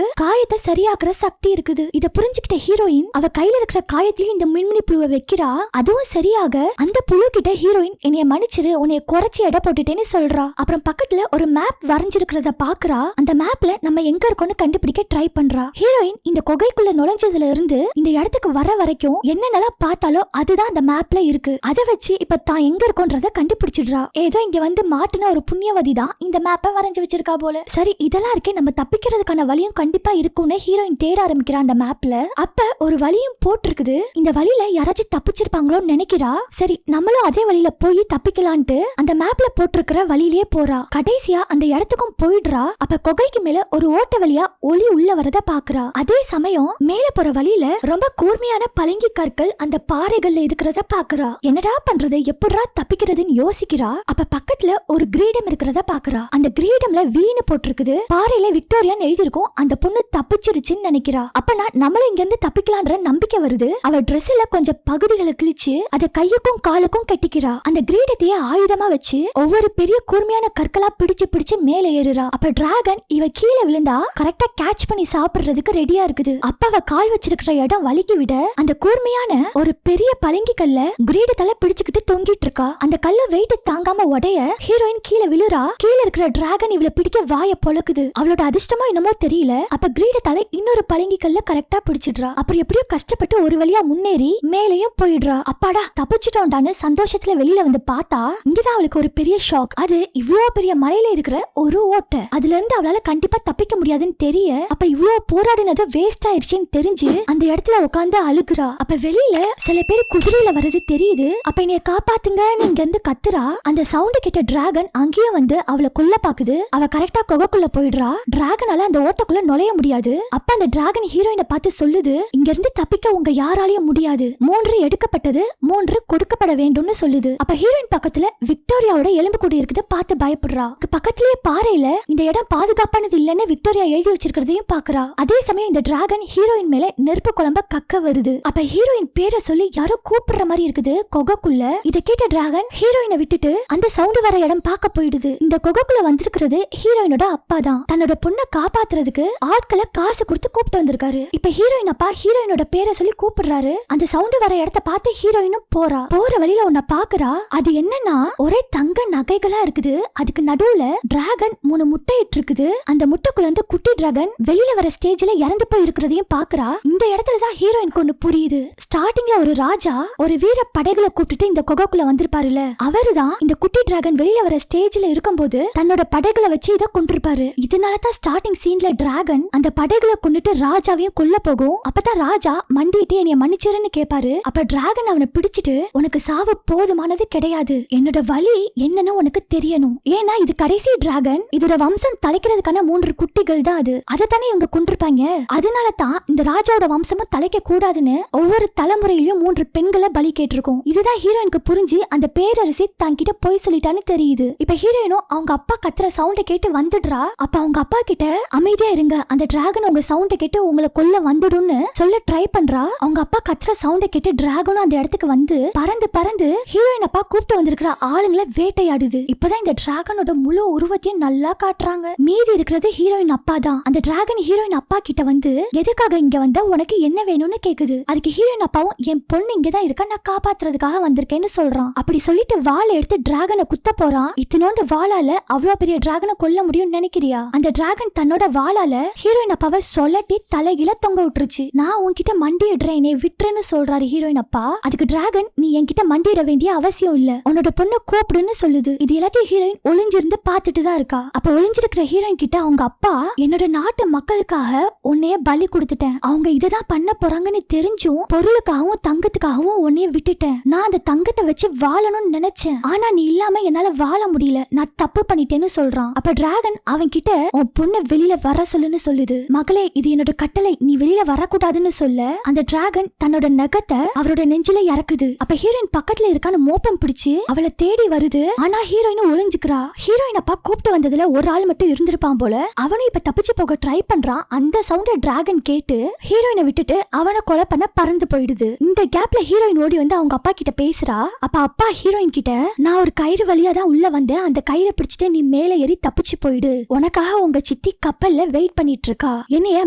காயத்தை சரியாக்குற சக்தி இருக்குது. இத புரிஞ்சுக்கிட்ட ஹீரோயின் அவ கையில இருக்கிற காயத்திலயும் இந்த மின்மினி புழுவை வைக்கிறா. அதுவும் சரியாக அந்த புழு கிட்ட ஹீரோயின், என்னைய மன்னிச்சிரு, உன்னைய குறைச்சி எடை போட்டுட்டேன்னு சொல்றா. அப்புறம் பக்கத்துல ஒரு மேப் வரைஞ்சிருக்கிறத பாக்குறா. அந்த மேப்ல நம்ம எங்க இருக்கோம்னு கண்டுபிடிக்க ட்ரை பண்றா. ஹீரோயின் இந்த குகைக்குள்ள நுழைஞ்சதுல இருந்து இந்த இடத்துக்கு வர வரைக்கும் என்னென்னலாம் பார்த்தாலோ அதுதான் அந்த மேப்ல இருக்கு. அதை வச்சு இப்ப தான் எங்க இருக்கோன்றத கண்டுபிடிச்சிடுறா. ஏதோ இங்க வந்து மாட்டுன ஒரு புண்ணியவதி தான் இந்த மேப்பை வரைஞ்சு வச்சிருக்கா போல. சரி, இதெல்லாம் இருக்கே, நம்ம தப்பிக்கிறதுக்கான வழியும் கண்டிப்பா இருக்கும்னு ஹீரோயின் தேட ஆரம்பிக்கிறா அந்த மேப்ல. அப்ப ஒரு வழியும் போட்டிருக்குது. இந்த வழியில யாராச்சும் தப்பிச்சிருப்பாங்களோன்னு நினைக்கிறா. சரி, நம்மளும் அதே வழியில போய் தப்பிக்கலான்ட்டு அந்த மேப்ல போட்டிருக்கிற வழியிலேயே போறா. கடைசியா அந்த இடத்துக்கும் போயிடுறா. அப்ப குகைக்கு மேல ஒரு ஓட்ட வழியா ஒளி உள்ள வரத பாக்குறா. அதே சமயம் மேல போற வழியில ரொம்ப கூர்மையான பளிங்கு கற்கள் அந்த பாறைகள்ல இருக்கிறத பாக்குறா. என்னடா பண்றது, எப்படா தப்பிக்கிறதுன்னு யோசிக்கிறா. அப்ப பக்கத்துல ஒரு கிரீடம் இருக்கிறத பாக்குறா. அந்த கிரீடம்ல வீணு போட்டிருக்குது. பாறையில விக்டோரியான்னு எழுதிருக்கும். அந்த பொண்ணு தப்பிச்சிருச்சுன்னு நினைக்கிறா. அப்பனா நம்மளும் இங்க இருந்து தப்பிக்கலான்ற நம்பிக்கை வருது. அவ ட்ரெஸ்ல கொஞ்சம் பகுதிகளை கிழிச்சு அதை கையுக்கும் காலுக்கும் கட்டிக்கிறா. அந்த கிரீடத்தையே ஆயுதமா வச்சு ஒவ்வொரு பெரிய கூர்மையான கற்களா பிடிச்சு பிடிச்சு மேல ஏறுறா. அப்ப டிராகன் இவ கீழே விழுந்தா கரெக்டா கேட்ச் பண்ணி சாப்பிடுறதுக்கு ரெடியா இருக்குது. அப்ப அவ கால் வச்சிருக்கிற இடம் வலிக்கி விட அந்த கூர்மையான ஒரு பெரிய பளிங்கு கல்ல கிரீடத்தால பிடிச்சுக்கிட்டு தொங்கிட்டு இருக்கா. அந்த கல்ல வெயிட் தாங்காம உடைய ஹீரோயின் கீழே விழுறா. கீழே இருக்கிற டிராகன் இவளை பிடிக்க வாய பொளக்குது. அவளோட அதிர்ஷ்டமா என்னமோ தெரியல. அப்ப கிரீடத்தால இன்னொரு பளிங்கு கல்ல கரெக்டா பிடிச்சிடுறா. அப்புறம் எப்படியோ கஷ்டப்பட்டு ஒரு வழியா முன்னேறி மேலையும் போயிடுறா. அப்பாடா தப்பிச்சிட்டோண்டான்னு சந்தோஷத்துல வெளியில வந்து பார்த்தா இங்கதான் அவளுக்கு ஒரு பெரிய ஷாக். அது இவ்வளவு பெரிய மலையில இருக்கிற ஒரு ஓட்டை. அதுல இருந்து அவளால கண்டிப்பா தப்பிக்க முடியாதுன்னு தெரிய அப்ப இவ்வளவு போராடினது வேஸ்ட் ஆயிடுச்சுன்னு தெரிஞ்சு அந்த இடத்துல உட்காந்து அழுகுறா. அப்ப வெளியில சில பேர் குதிரையில வர்றது தெரியுது. அப்ப என்னைய காப்பாத்துங்கன்னு இங்க இருந்து கத்துறா. அந்த சவுண்ட் கிட்ட டிராகன் அங்கேயும் வந்து அவளை கொல்ல பாக்குது. அவ கரெக்டா குகைக்குள்ள போயிடுறா. டிராகனால அந்த ஓட்டக்குள்ள நுழைய முடியாது. அப்ப அந்த டிராகன் ஹீரோயினை பார்த்து சொல்லுது, இங்க இருந்து தப்பிக்க உங்க யாராலையும் முடியாது. 3 எடுக்கப்பட்டது, 3 கொடுக்கப்பட வேண்டும்னு சொல்லுது. அப்ப ஹீரோயின் பக்கத்துல விக்டோரியாவோட எலும்பு கூடி இருக்குது. பார்த்து பயப்படுறா. பக்கத்திலேயே பாறையில இந்த இடம் பாதுகாப்பானது இல்லன்னு விக்டோரியா எழுதி வச்சிருக்கிறதையும் பாக்குறா. அதே சமயம் இந்த டிராகன் ஹீரோயின் மேல நெருப்பு குழம்ப கக்க வருது. அப்ப ஹீரோயின் பேரை சொல்லி யாரோ கூப்பிடுற மாதிரி இருக்குது கொகைக்குள்ள. இத கேட்ட டிராகன் ஹீரோயினை விட்டுட்டு அந்த சவுண்ட் வர இடம் பார்க்க போயிடுது. இந்த கொகைக்குள்ள வந்திருக்கிறது ஹீரோயினோட அப்பா தான். தன்னோட பொண்ணை காப்பாத்துறதுக்கு ஆட்களை காசு கொடுத்து கூப்பிட்டு வந்திருக்காரு. இப்ப ஹீரோயின் அப்பா ஹீரோயினோட பேரை சொல்லி கூப்பிடுறாரு. அந்த சவுண்ட் வர இடத்த பார்த்து ஹீரோயினும் போறா. போற வழியில ஒன்ன பாக்குறா. அது என்னன்னா ஒரே தங்க நகைகளா இருக்குது. அதுக்கு நடுவுல டிராகன் 3 முட்டை இட்டு இருக்குது. அந்த முட்டைக்குள்ள இருந்து குட்டி டிராகன் வெளியில வர ஸ்டேஜ்ல இறந்து போய் இருக்கிறதையும் பாக்குறா. இந்த இடத்துலதான் ஹீரோயினுக்கு ஒண்ணு புரியுது. ஸ்டார்டிங்ல ஒரு ராஜா ஒரு வீர படைகளை கூப்பிட்டு இந்த கொகைக்குள்ள வந்திருப்பாருல, அவருதான் இந்த குட்டி டிராகன் வெளியில வர ஸ்டேஜ்ல இருக்கும்போது தன்னோட படைகளை வச்சு இதை கொண்டிருப்பாரு. இதனாலதான் ஸ்டார்டிங் சீன்ல டிராகன் அந்த படைகளை கொண்டுட்டு ராஜாவையும் கொல்ல போகும். அப்பதான் ராஜா மண்டிட்டு என்னைய மன்னிச்சிருன்னு கேட்பாரு. அப்ப டிராகன் அவனை பிடிச்சிட்டு, உனக்கு சாவு போதுமானது கிடையாது, என்னோட வழி என்னன்னு உனக்கு தெரியணும். ஏன்னா இது கடைசி டிராகன், இதோட வம்சம் தலைக்கிறதுக்கான 3 குட்டிகள் தான் அது. அதைத்தானே இவங்க கொண்டிருப்பாங்க. அதனால தான் இந்த ராஜாவோட வம்சமும் தலைக்க கூடாதுன்னு ஒவ்வொரு தலைமுறையிலும் 3 பெண்களை பலி கேட்டிருக்கும். இதுதான் ஹீரோயினுக்கு புரிஞ்சு அந்த பேரரசி தன்கிட்ட போய் சொல்லிட்டான்னு தெரியுது. இப்ப ஹீரோயினும் அவங்க அப்பா கத்துற சவுண்ட கேட்டு வந்துடுறா. அப்ப அவங்க அப்பா கிட்ட அமைதியா இருங்க, அந்த டிராகன் உங்க சவுண்ட கேட்டு உங்களை கொல்ல வந்துடும்னு சொல்ல ட்ரை பண்றா. அவங்க அப்பா கத்துற சவுண்ட கேட்டு டிராகனும் அந்த இடத்துக்கு வந்து பறந்து பறந்து ஹீரோயின் அப்பா கூப்பிட்டு வந்திருக்கிற ஆளுங்களை வேட்டையாடுது. இப்பதான் இந்த டிராகனோட முழு உருவத்தையும் நல்லா காட்டுறாங்க. மீதி இருக்கிறது ஹீரோயின் அப்பா தான். அந்த டிராகன் ஹீரோயின் அப்பா கிட்ட வந்து எதுக்காக இங்க வந்தா, உனக்கு என்ன வேணும்னு கேக்குது. அதுக்கு ஹீரோயின் அப்பாவும் என் பொண்ணு இங்கதான் இருக்கா, நான் காப்பாத்துறதுக்காக வந்திருக்கேன்னு சொல்றான். அப்படி சொல்லிட்டு வாளை எடுத்து டிராகனை குத்த போறான். இத்தனோண்டு வாளால அவ்வளவு பெரிய டிராகனை கொல்ல முடியும்னு நினைக்கிறியா? அந்த டிராகன் தன்னோட வாளால ஹீரோயின் அப்பாவை சொல்லட்டி தலையில தொங்க விட்டுருச்சு. நான் உன்கிட்ட மண்டிடுறேன், என்னை விட்டுறேன்னு சொல்றாரு ஹீரோயின் அப்பா. அதுக்கு டிராகன், நீ என்கிட்ட மண்டிட வேண்டிய அவசியம் இல்ல, உன்னோட பொண்ணு கூப்பிடுன்னு சொல்லுது. இது எல்லாத்தையும் ஹீரோயின் ஒளிஞ்சிருந்து பாத்துட்டு தான் இருக்கா. அப்ப ஒளிஞ்சிருக்கிற ஹீரோயின் கிட்ட அவங்க அப்பா, என்னோட நாட்டு மக்களுக்காக உன்னைய பலி கொடுத்துட்டேன், அவங்க இததான் பண்ண போறாங்கன்னு தெரிஞ்சும் பொருளுக்காகவும் தங்கத்துக்காகவும் உன்னைய விட்டுட்டேன். நான் அந்த தங்கத்தை வச்சு வாழணும்னு நினைச்சேன், ஆனா நீ இல்லாம என்னால வாழ முடியல, நான் தப்பு பண்ணிட்டேன்னு சொல்றான். அப்ப டிராகன் அவன் கிட்ட உன் பொண்ணு வெளியில வர சொல்லுன்னு சொல்லுது. மகளே, இது என்னோட கட்டளை, நீ வெளியில வரக்கூடாதுன்னு சொல்ல அந்த டிராகன் தன்னோட நகத்தை அவரோட நெஞ்சில இறக்குது. அப்ப ஹீரோயின் பக்கத்துல இருக்கான்னு மோப்பம் பிடிச்சு அவளை தேடி வருது. ஆனா ஹீரோயினும் ஒளிஞ்சுக்கிறா. ஹீரோயின் அப்பா கூப்பிட்டு வந்ததுல ஒரு ஆள் மட்டும் இருந்திருப்பான் போல. அவனும் இப்ப தப்பிச்சு போக ட்ரை பண்றான். அந்த சவுண்ட டிராகன் கேட்டு ஹீரோயினை விட்டுட்டு அவனை கொலை பண்ண பறந்து போயிடுது. இந்த கேப்ல ஹீரோயின் ஓடி வந்து அவங்க அப்பா கிட்ட பேசுறா. அப்ப அப்பா ஹீரோயின் கிட்ட, நான் ஒரு கயிறு வழியா தான் உள்ள வந்தேன், அந்த கயிறை பிடிச்சிட்டு நீ மேல ஏறி தப்பிச்சு போயிடு, உனக்காக உங்க சித்தி கப்பல்ல வெயிட் பண்ணிட்டு இருக்கா, என்னைய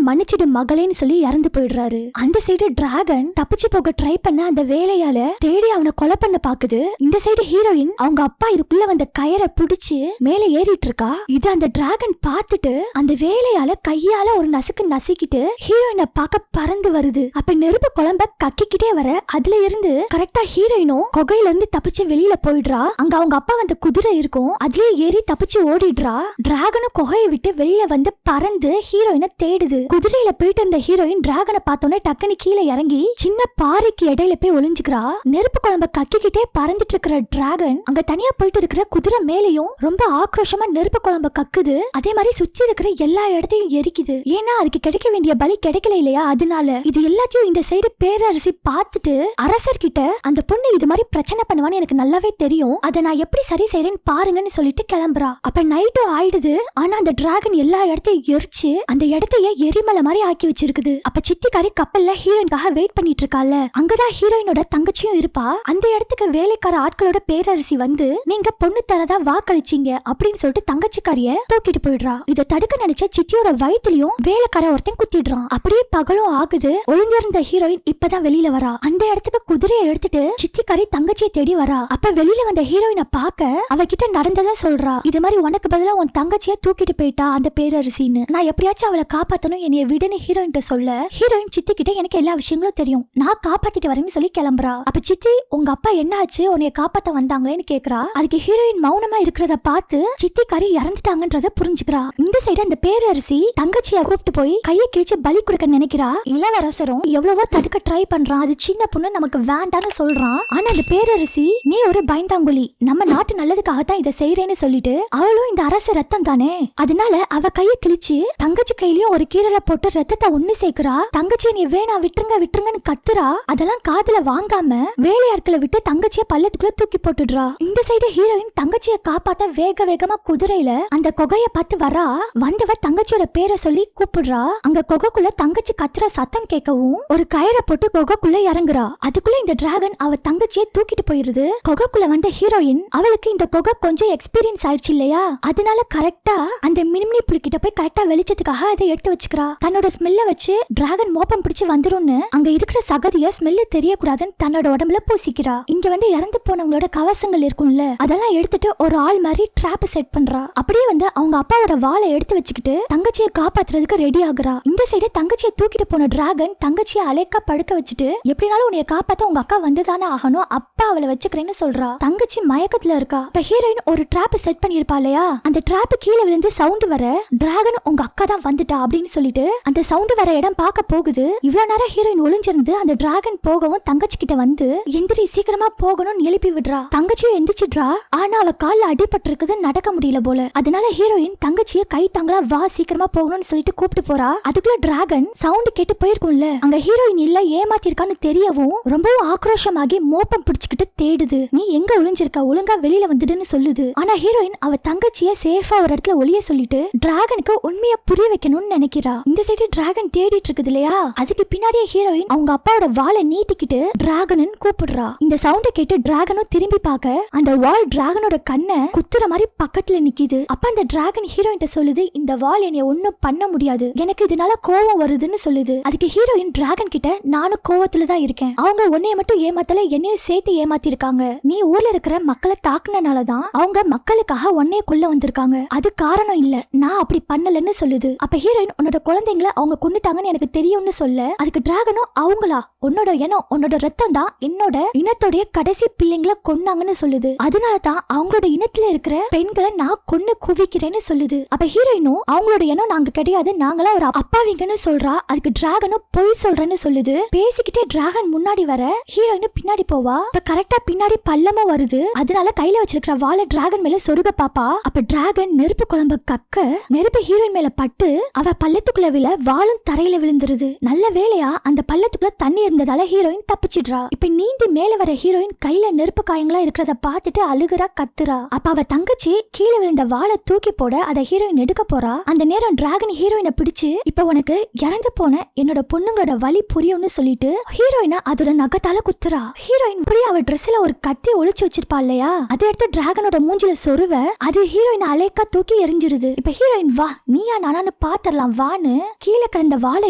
மன்னிச்சிடு மகளேன்னு சொல்லி இறந்து போயிடுறாரு. அந்த சைடு டிராகன் தப்பிச்சு போக ட்ரை பண்ண அந்த வேலையால தேடி அவனை கொலை பண்ண பாக்குது. இந்த சைடு ஹீரோயின் அவங்க அப்பா இதுக்குள்ள வந்த கயிறை பிடிச்சு மேல ஏறிட்டு இருக்கா. இது அந்த டிராகன் பார்த்துட்டு அந்த வேலையால கையால ஒரு நசுக்கு நசுக்கிட்டு ஹீரோயினை பார்க்க பறந்து வருது. அப்ப நெருப்பு குழம்ப கக்கிக்கிட்டே வர அதுல இருந்து கரெக்டா ஹீரோயினும் கொகையில இருந்து தப்பிச்சு வெளியில போயிடுறா. அங்க அவங்க அப்பா வந்த குதிரை இருக்கும், அதுலயே ஏறி தப்பிச்சு ஓடிடுறா. டிராகனும் கொகையை விட்டு வெளியில வந்து பறந்து ஹீரோயினை தேடுது. குதிரையில போயிட்டு இருந்த ஹீரோயின் டிராகனை பார்த்தோன்னே டக்குனு கீழே இறங்கி சின்ன பாறைக்கு இடையில போய் ஒளிஞ்சுக்கிறா. நெருப்பு குழம்ப கக்கிக்கிட்டே பறந்துட்டு இருக்கிற டிராகன் அங்க தனியா போயிட்டு இருக்கிற குதிரை மேலையும் ரொம்ப ஆக்ரோஷமா நெருப்பு குழம்ப கக்குது. அதே மாதிரி சுத்தி இருக்கிற எல்லா இடத்தையும் எரிக்குது. ஏன்னா அதுக்கு கிடைக்க வேண்டிய பலி கிடைக்கல இல்லையா, அதனால இது எல்லாத்தையும் இந்த சைடு பேரரசி பார்த்துட்டு அரசர்கிட்ட, அந்த பொண்ணு இது மாதிரி பிரச்சனை பண்ணுவான்னு எனக்கு நல்லாவே தெரியும், அதை நான் எப்படி சரி செய்யறேன்னு பாருங்கன்னு சொல்லிட்டு கிளம்புறா. அப்ப நைட்டும் ஆயிடுது. ஆனா அந்த டிராகன் எல்லா இடத்தையும் எரிச்சு அந்த இடத்தையே எரிமலை மாதிரி ஆக்கி வச்சிருக்குது. அப்ப சித்திக்காரி கப்பல்ல ஹீரோயின்காக வெயிட் பண்ணிட்டு இருக்கால, அங்கதான் ஹீரோயினோட தங்கச்சியும் இருப்பா. அந்த இடத்துக்கு வேலைக்கார ஆட்களோட பேரரசி வந்து, நீங்க பொண்ணு தரதா வாக்களிச்சீங்க அப்படின்னு சொல்லிட்டு தங்கச்சிக்காரிய தூக்கிட்டு போயிடுறா. இதை தடுக்க நினைச்ச சித்தியோட வயிற்றுலயும் வேலைக்கார ஒருத்தன் குத்திடுறான். அப்படியே பகலும் ஆகுது. ஒளிஞ்சிருந்த ஹீரோயின் இப்பதான் வெளியில வரா. அந்த இடத்துக்கு குதிரையை எடுத்துட்டு சித்திக்காரி தங்கச்சியை தேடி வரா. அப்ப வெளியில வந்த ஹீரோயினை பார்க்க அவகிட்ட நடந்ததா சொல்றா. இது மாதிரி உனக்கு பதிலா உன் தங்கச்சியை தூக்கிட்டு போயிட்டா அந்த பேரரசின்னு, நான் எப்படியாச்சும் அவளை காப்பாத்தணும், என்னைய விடுன்னு ஹீரோயின் சொல்ல, ஹீரோயின் சித்தி கிட்ட எனக்கு எல்லா விஷயங்களும் தெரியும், நான் காப்பாத்திட்டு வரேன்னு சொல்லி கிளம்புறா. அப்ப சித்தி, உங்க அப்பா என்ன ஆச்சு, உன்னைய காப்பாத்த வந்தாங்களேன்னு கேக்குறா. அதுக்கு ஹீரோயின் மௌனமா இருக்கிறத பார்த்து சித்திக்காரி இறந்துட்டாங்கன்றத புரிஞ்சுக்கிறா. இந்த சைடு அந்த பேரரசி பேரரசி தங்கச்சிய கூப்பிட்டு போய் கையை கிழிச்சு பலி கொடுக்க நினைக்கிறா. இளவரசரும் எவ்வளவோ தடுக்க ட்ரை பண்றான். அது சின்ன பொண்ணு நமக்கு வேண்டான்னு சொல்றான். ஆனா அந்த பேரரசி நீ ஒரு பயந்தாங்குழி, நம்ம நாட்டு நல்லதுக்காகத்தான் இதை செய்யறேன்னு சொல்லிட்டு அவளும் இந்த அரச ரத்தம் தானே, அதனால அவ கையை கிழிச்சு தங்கச்சி கையிலயும் ஒரு கீரலை போட்டு ரத்தத்தை ஒண்ணு சேர்க்கிறா. தங்கச்சியை நீ வேணா விட்டுருங்க விட்டுருங்கன்னு கத்துறா. அதெல்லாம் காதுல வாங்காம வேலையாட்களை விட்டு தங்கச்சிய பள்ளத்துக்குள்ள தூக்கி போட்டுடுறா. இந்த சைடு ஹீரோயின் தங்கச்சிய காப்பாத்த வேக வேகமா குதிரையில அந்த கொகைய பார்த்து வரா. வந்தவ தங்கச்சியோட பேரை சொல்லி கூப்பிடுறா. அங்க கொகைக்குள்ள தங்கச்சி கத்துற சத்தம் கேட்கவும் ஒரு கயிறை போட்டு கொகைக்குள்ள இறங்குறா. அதுக்குள்ள இந்த டிராகன் அவ தங்கச்சியை தூக்கிட்டு போயிருது. கொகைக்குள்ள வந்த ஹீரோயின் அவளுக்கு இந்த கொகை கொஞ்சம் எக்ஸ்பீரியன்ஸ் ஆயிடுச்சு இல்லையா, அதனால கரெக்டா அந்த மினிமினி புலிகிட்ட போய் கரெக்டா வெளிச்சத்துக்காக அதை எடுத்து வச்சுக்கிறா. தன்னோட ஸ்மெல்ல வச்சு டிராகன் மோப்பம் பிடிச்சு வந்துரும்னு அங்க இருக்கிற சகதிய ஸ்மெல்ல தெரியக்கூடாதுன்னு தன்னோட உடம்புல பூசிக்கிறா. இங்க வந்து இறந்து போனவங்களோட கவசங்கள் இருக்கும்ல, அதெல்லாம் எடுத்துட்டு ஒரு ஆள் மாதிரி ட்ராப் செட் பண்றா. அப்படியே வந்து அவங்க அப்பாவோட வாளை எடுத்து வச்சுக்கிட்டு தங்கச்சியை காப்பாத்துறதுக்கு ரெடி ஆகுறா. இந்த சைடு தங்கச்சியை தூக்கிட்டு போன டிராகன் தங்கச்சியை அலைக்கா படுக்க வச்சுட்டு எப்படினாலும் உன்னைய காப்பாத்த உங்க அக்கா வந்துதானே ஆகணும், அப்பா அவளை வச்சுக்கிறேன்னு சொல்றா. தங்கச்சி மயக்கத்துல இருக்கா. இப்ப ஹீரோயின் ஒரு ட்ராப் செட் பண்ணிருப்பா இல்லையா, அந்த ட்ராப் கீழே விழுந்து சவுண்ட் வர டிராகன் உங்க அக்கா தான் வந்துட்டா அப்படின்னு சொல்லிட்டு அந்த சவுண்ட் வர இடம் பார்க்க போகுது. இவ்வளவு நேரம் ஹீரோயின் ஒளிஞ்சிருந்து அந்த டிராகன் போகவும் தங்கச்சி கிட்ட வந்து எந்திரி சீக்கிரமா போகணும்னு எழுப்பி விடுறா. தங்கச்சியும் எந்திரிச்சிடுறா. ஆனா அவ கால்ல அடிபட்டு இருக்குது, நடக்க முடியல போல. அதனால ஹீரோயின் தங்கச்சியை கை தாங்களா வா சீக்கிரமா போகணும்னு சொல்லிட்டு கூப்பிட்டு போறா. அதுக்குள்ள டிராகன் சவுண்ட் கேட்டு போயிருக்கும்ல, அங்க ஹீரோயின் இல்ல ஏமாத்திருக்கான்னு தெரியவும் ரொம்பவும் ஆக்ரோஷமாகி மோப்பம் பிடிச்சுக்கிட்டு தேடுது. நீ எங்க ஒளிஞ்சிருக்க, ஒழுங்கா வெளியில வந்துடுன்னு சொல்லுது. ஆனா ஹீரோயின் அவ தங்கச்சிய சேஃபா ஒரு இடத்துல ஒளிய சொல்லிட்டு டிராகனுக்கு உண்மையை புரிய வைக்கணும்னு நினைக்கிறா. இந்த சைடு டிராகன் தேடிட்டு இருக்குது இல்லையா, அதுக்கு பின்னாடியே ஹீரோயின் அவங்க அப்பாவோட வாளை நீட்டிக்கிட்டு டிராகன் கூப்பிடுறா. இந்த சவுண்ட கேட்டு டிராகனும் திரும்பி பார்க்க அந்த வால் டிராகனோட கண்ணை குத்துற மாதிரி பக்கத்துல நிக்குது. அப்ப அந்த டிராகன் ஹீரோயின் சொல்லுது, இந்த வால் என்னைய ஒண்ணும் பண்ண முடியாது, எனக்கு இதனால கோவம் வருதுன்னு சொல்லுது. அதுக்கு ஹீரோயின் டிராகன் கிட்ட நானும் கோவத்துல தான் இருக்கேன், அவங்க உன்னைய மட்டும் ஏமாத்தல என்னையும் சேர்த்து ஏமாத்தி இருக்காங்க, நீ ஊர்ல இருக்கிற மக்களை தாக்குனனாலதான் அவங்க மக்களுக்காக உன்னைய கொல்ல வந்திருக்காங்க, அது காரணம் இல்ல, நான் அப்படி பண்ணலன்னு சொல்லுது. அப்ப ஹீரோயின் உன்னோட குழந்தைங்களை அவங்க கொண்டுட்டாங்கன்னு எனக்கு தெரியும்னு சொல்ல அதுக்கு டிராகனும் அவங்களா, உன்னோட இனம் உன்னோட ரத்தம் தான் என்னோட இனத்தோடைய கடைசி பிள்ளைங்களை கொன்னாங்கன்னு சொல்லுது, அதனால தான் அவங்களோட இனத்துல இருக்கிற பெண்களை நான் கொன்னு குவிக்கிறேன்னு சொல்லுது. அப்ப ஹீரோயினும் அவங்களோட இனம் நாங்க கிடையாது, நாங்களா ஒரு அப்பாவிங்கன்னு சொல்றா. அதுக்கு டிராகனும் பொய் சொல்றேன்னு சொல்லுது. பேசிக்கிட்டே டிராகன் முன்னாடி வர ஹீரோயின் பின்னாடி போவா. இப்ப கரெக்டா பின்னாடி பள்ளமும் வருது, அதனால கையில வச்சிருக்கிற வாளை டிராகன் மேல சொருக பாப்பா. அப்ப டிராகன் நெருப்பு குழம்ப கக்க நெருப்பு ஹீரோயின் மேல பட்டு அவ பள்ளத்துக்குள்ள விழ வாளும் தரையில விழுந்துருது. நல்ல வேளையா அந்த பள்ளத்துக்குள்ள தண்ணி இருந்ததால ஹீரோயின் தப்பிச்சிடுறா. இப்ப நீந்தி மேல வர ஹீரோயின் கையில நெருப்பு காயங்களா இருக்கிறத பார்த்துட்டு அழுகுறா, கத்துறா. அப்ப அவ தங்கச்சி கீழே விழுந்த வாளை தூக்கி போட அதை ஹீரோயின் எடுக்க போறா. அந்த நேரம் டிராகன் ஹீரோயினை பிடிச்சு இப்ப உனக்கு இறந்து போன என்னோட பொண்ணுங்களோட வலி புரியும்னு சொல்லிட்டு ஹீரோயினை அதோட நகத்தால குத்துறா. ஹீரோயின் இப்படி அவ ட்ரெஸ்ல ஒரு கத்தி ஒளிச்சு வச்சிருப்பா இல்லையா, அதை எடுத்து டிராகனோட மூஞ்சில சொருவ அது ஹீரோயின் அலைக்கா தூக்கி எரிஞ்சிருது. இப்ப ஹீரோயின் வா நீயா நானான்னு பாத்திரலாம் வான்னு கீழே கிடந்த வாளை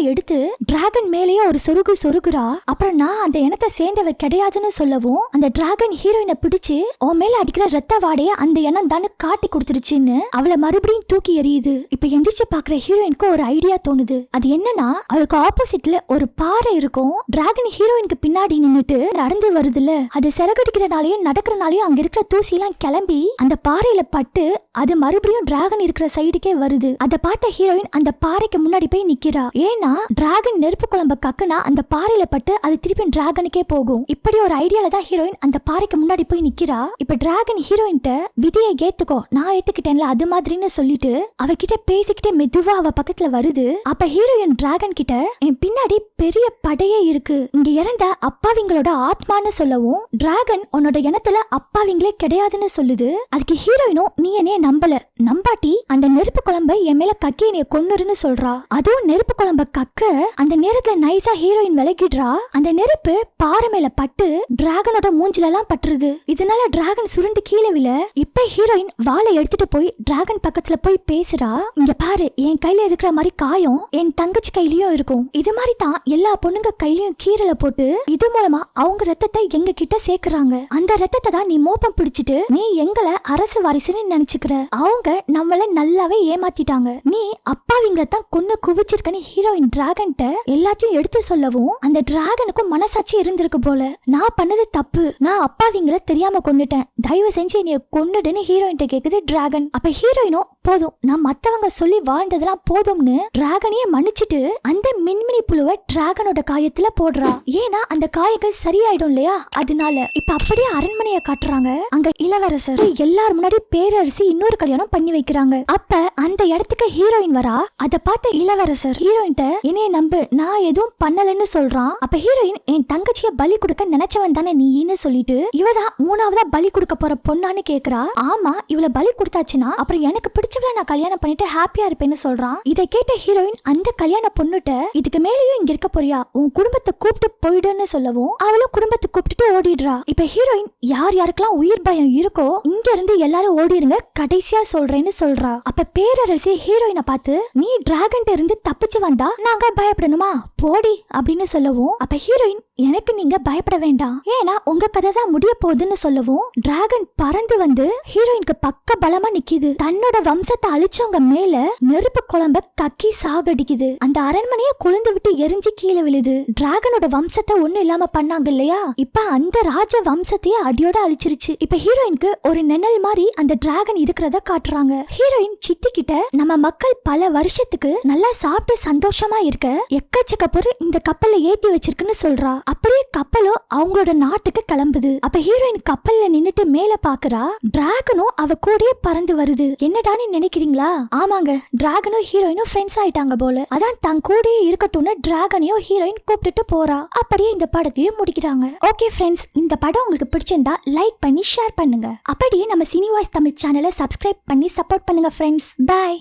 எடுத்து டிராகன் மேலேயே ஒரு சொருகுறா. அப்புறம் நான் அந்த இனத்தை சேர்ந்தவ கிடையாதுன்னு சொல்லவும் அந்த டிராகன் ஹீரோயினை பிடிச்சு உன் மேல அடிக்கிற ரத்த வாடைய அந்த இனம் தானே காட்டி கொடுத்துருச்சுன்னு அவளை மறுபடியும் தூக்கி எறியுது. இப்ப எந்திரிச்சு பாக்குற ஹீரோயினுக்கு ஒரு ஐடியா தோணுது. அது என்னன்னா அவளுக்கு ஆப்போசிட்ல ஒரு பாறை இருக்கும். டிராகன் ஹீரோயினுக்கு பின்னாடி நின்னுட்டு நடந்து வருதுல, அது சிறகடிக்கிறனாலையும் நடக்கிறனாலையும் அங்க இருக்கிற தூசி எல்லாம் கிளம்பி அந்த பாறையில பட்டு அது மறுபடியும் டிராகன் இருக்கிற சைடுக்கே வருது. அதை பார்த்த ஹீரோயின் அந்த பாறைக்கு முன்னாடி போய் நிக்கிறா. ஏன்னா டிராகன் நெருப்பு குழம்ப கக்குனா அந்த பாறையில பட்டு அது திருப்பி டிராகனுக்கே போகும். இப்படி ஒரு ஐடியால தான் ஹீரோயின் அந்த பாறைக்கு முன்னாடி போய் நிக்கிறா. இப்ப டிராகன் ஹீரோயின்ட்ட விதியை ஏத்துக்கோ நான் ஏத்துக்கிட்டேன்ல அது மாதிரின்னு சொல்லிட்டு அவகிட்ட பேசிக்கிட்டே மெதுவா அவ பக்கத்துல வருது. அப்ப ஹீரோயின் டிராகன் கிட்ட என் பின்னாடி பெரிய படையே இருக்கு, இங்க இறந்த அப்பாவிங்களோட ஆத்மான்னு சொல்லவும் டிராகன் உன்னோட இனத்துல அப்பாவிங்களே கிடையாதுன்னு சொல்லுது. அதுக்கு ஹீரோயினும் நீ என்னைய நம்பல, நம்பாட்டி அந்த நெருப்பு குழம்ப என் மேல கக்கி என்னைய கொன்னுருன்னு சொல்றா. அதுவும் நெருப்பு குழம்ப கக்க அந்த நேரத்துல நைஸா ஹீரோயின் விலகிடுறா. அந்த நெருப்பு பாறை மேல பட்டு டிராகனோட மூஞ்சில எல்லாம் பட்டுருது. இதனால டிராகன் சுருண்டு கீழே விழ இப்ப ஹீரோயின் வாளை எடுத்துட்டு போய் டிராகன் பக்கத்துல போய் பேசுறா. இங்க பாரு என் கையில இருக்கிற மாதிரி காயம் என் தங்கச்சி கையிலயும் இருக்கும், இது மாதிரி தான் எல்லா பொண்ணுங்க கையிலயும் கீரலை போட்டு இது மூலமா அவங்க ரத்தத்தை எங்க கிட்ட சேர்க்கறாங்க, அந்த ரத்தத்தை தான் நீ மோப்பம் பிடிச்சிட்டு நீ எங்களை அரசு வாரிசுன்னு நினைச்சுக்கிற, அவங்க நம்மள நல்லாவே ஏமாத்திட்டாங்க, நீ அப்பாவிங்களை தான் கொன்னு குவிச்சிருக்கன்னு ஹீரோயின் டிராகன்ட்ட எல்லாத்தையும் எடுத்து சொல்லவும் அந்த டிராகனுக்கும் மனசாட்சி இருந்திருக்கு போல. நான் பண்ணது தப்பு, நான் அப்பாவிங்களை தெரியாம கொண்டுட்டேன், தயவு செஞ்சு என்னைய கொன்னுடுன்னு ஹீரோயின் கேக்குது டிராகன். அப்ப ஹீரோயினும் போதும் நான் மத்தவங்க சொல்லி வாழ்ந்ததெல்லாம் போதும்னு டிராகனையே மன்னிச்சிட்டு அந்த மின்மினி புழுவை டிராகனோட காயத்துல போடுறா. ஏன்னா அந்த காயங்கள் சரியாயிடும் இல்லையா, அதனால. இப்ப அப்படியே அரண்மனையை காட்டுறாங்க. அங்க இளவரசர் எல்லாரும் முன்னாடி பேரரசி இன்னொரு கல்யாணம் பண்ணி வைக்கிறாங்க. அப்ப அந்த இடத்துக்கு ஹீரோயின் வரா. அத பார்த்த இளவரசர் ஹீரோயின்ட்ட என்னைய நம்பு நான் எதுவும் பண்ணலன்னு சொல்றான். அப்ப ஹீரோயின் என் தங்கச்சிய பலி கொடுக்க நினைச்சவன் தானே நீன்னு சொல்லிட்டு இவதான் மூணாவதா பலி கொடுக்க போற பொண்ணான்னு கேக்குறா. ஆமா இவள பலி கொடுத்தாச்சுன்னா அப்புறம் எனக்கு பிடிச்சவள நான் கல்யாணம் பண்ணிட்டு ஹாப்பியா இருப்பேன்னு சொல்றான். இதை கேட்ட ஹீரோயின் அந்த கல்யாண பொண்ணுட்ட இதுக்கு மேலேயும் இங்க இருக்க போறியா, உன் குடும்பத்தை கூப்பிட்டு போயிடுன்னு சொல்லவும் அவளும் குடும்பத்தை கூப்பிட்டு ஓடிடுறா. இப்ப ஹீரோயின் யார் யாருக்கெல்லாம் உயிர் பயம் இருக்கோ இங்க இருந்து எல்லாரும் ஓடிடுங்க கடைசியா சொல்றேன்னு சொல்றா. அப்ப பேரரசி ஹீரோயினை பார்த்து நீ டிராகன் இருந்து தப்பிச்சு வந்தா நாங்க பயப்படணுமா போடி அப்படின்னு சொல்லவும் அப்ப ஹீரோயின் எனக்கு நீங்க பயப்பட வேண்டாம் ஏன்னா உங்க கதை தான் முடிய போகுதுன்னு சொல்லவும் டிராகன் பறந்து வந்து ஹீரோயினுக்கு பக்க பலமா நிக்குது. தன்னோட வம்சத்தை அழிச்சவங்க மேல நெருப்பு குழம்ப கக்கி சாகடிக்குது. அந்த அரண்மனைய குளிந்து விட்டு எரிஞ்சு கீழே விழுது. டிராகனோட வம்சத்தை ஒண்ணு இல்லாம பண்ணாங்க இல்லையா, இப்ப அந்த ராஜ வம்சத்தையே அடியோட அழிச்சிருச்சு. இப்ப ஹீரோயினுக்கு ஒரு நிழல் மாதிரி அந்த டிராகன் இருக்கிறத காட்டுறாங்க. ஹீரோயின் சித்தி கிட்ட நம்ம மக்கள் பல வருஷத்துக்கு நல்லா சாப்பிட்டு சந்தோஷமா இருக்க எக்கச்சக்க பொருள் இந்த கப்பல்ல ஏத்தி வச்சிருக்குன்னு சொல்றா. அப்படியே கப்பலும் அவங்களோட நாட்டுக்கு கிளம்புது. அப்ப ஹீரோயின் கப்பல்ல நின்னுட்டு மேல பாக்குறா. டிராகனும் அவ கூடயே பறந்து வருது. என்னடான்னு நினைக்கிறீங்களா, ஆமாங்க டிராகனும் ஹீரோயினும் ஃப்ரெண்ட்ஸ் ஆயிட்டாங்க போல. அதான் தன் கூடயே இருக்கட்டும்னு டிராகனையும் ஹீரோயின் கூப்பிட்டுட்டு போறா. அப்படியே இந்த படத்தையும் முடிக்கிறாங்க. ஓகே ஃப்ரெண்ட்ஸ், இந்த படம் உங்களுக்கு பிடிச்சிருந்தா லைக் பண்ணி ஷேர் பண்ணுங்க. அப்படியே நம்ம சினி வாய்ஸ் தமிழ் சேனலை சப்ஸ்கிரைப் பண்ணி சப்போர்ட் பண்ணுங்க ஃப்ரெண்ட்ஸ். பை.